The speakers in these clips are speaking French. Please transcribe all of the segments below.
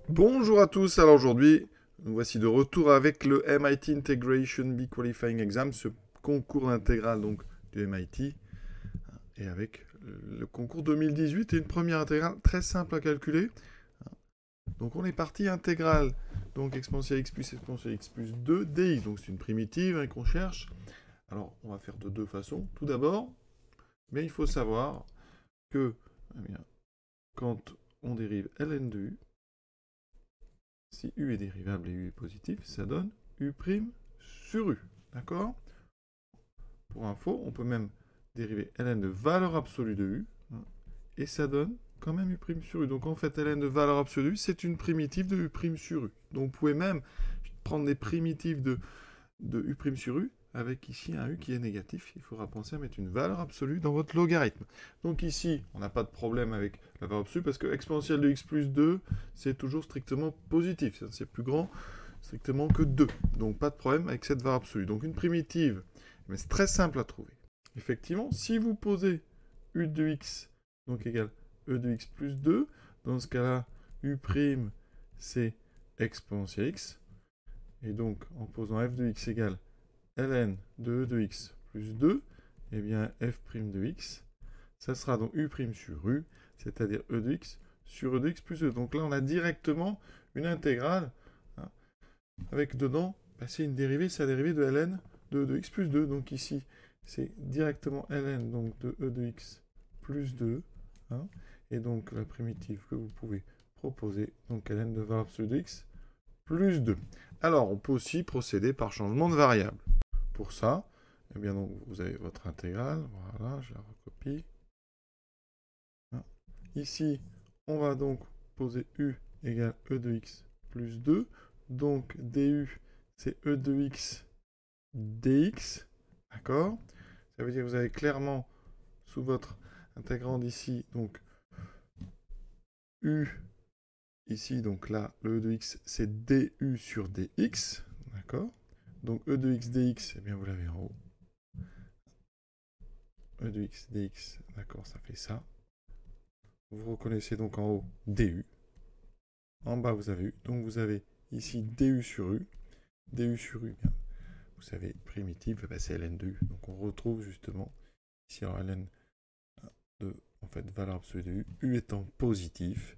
Bonjour à tous, alors aujourd'hui, nous voici de retour avec le MIT Integration Bee Qualifying Exam, ce concours d'intégrale donc du MIT, et avec le concours 2018 et une première intégrale très simple à calculer. Donc on est parti intégrale, donc exponentielle x plus 2 dx, donc c'est une primitive qu'on cherche. Alors on va faire de deux façons. Tout d'abord, mais il faut savoir que quand on dérive ln de u, si u est dérivable et u est positif, ça donne u' sur u. D'accord? Pour info, on peut même dériver ln de valeur absolue de u, et ça donne quand même u' sur u. Donc en fait, ln de valeur absolue, c'est une primitive de u' sur u. Donc vous pouvez même prendre des primitives de u' sur u, avec ici un u qui est négatif. Il faudra penser à mettre une valeur absolue dans votre logarithme. Donc ici, on n'a pas de problème avec la valeur absolue, parce que exponentielle de x plus 2, c'est toujours strictement positif. C'est plus grand strictement que 2. Donc pas de problème avec cette valeur absolue. Donc une primitive, mais c'est très simple à trouver. Effectivement, si vous posez u de x, donc égal e de x plus 2, dans ce cas-là, u' c'est exponentielle x. Et donc, en posant f de x égale ln de e de x plus 2, eh bien f' de x, ça sera donc u' sur u, c'est-à-dire e de x sur e de x plus 2. Donc là, on a directement une intégrale, hein, avec dedans, c'est une dérivée, c'est la dérivée de ln de e de x plus 2. Donc ici, c'est directement ln donc de e de x plus 2, hein, et donc la primitive que vous pouvez proposer, donc ln de valeur absolue de x plus 2. Alors, on peut aussi procéder par changement de variable. Pour ça, eh bien donc, vous avez votre intégrale. Voilà, je la recopie. Ici, on va donc poser u égale e de x plus 2. Donc, du, c'est e de x dx. D'accord? Ça veut dire que vous avez clairement, sous votre intégrande ici, donc u, ici, donc là, e de x, c'est du sur dx. D'accord? Donc, e de x dx, eh bien, vous l'avez en haut. E de x dx, d'accord, ça fait ça. Vous reconnaissez donc en haut du. En bas, vous avez u. Donc, vous avez ici du sur u. Du sur u, bien, vous savez, primitive, c'est ln de u. Donc, on retrouve justement ici en ln de, en fait, valeur absolue de u. U étant positif,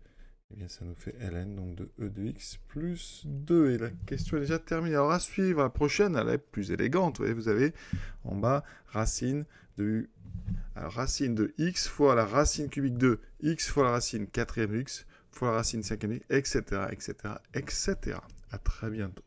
eh bien, ça nous fait ln, donc de e de x plus 2. Et la question est déjà terminée. Alors, à suivre, la prochaine, elle est plus élégante. Vous avez en bas racine de u. Alors, racine de x fois la racine cubique de x fois la racine quatrième de x fois la racine cinquième de x, etc., etc., etc. À très bientôt.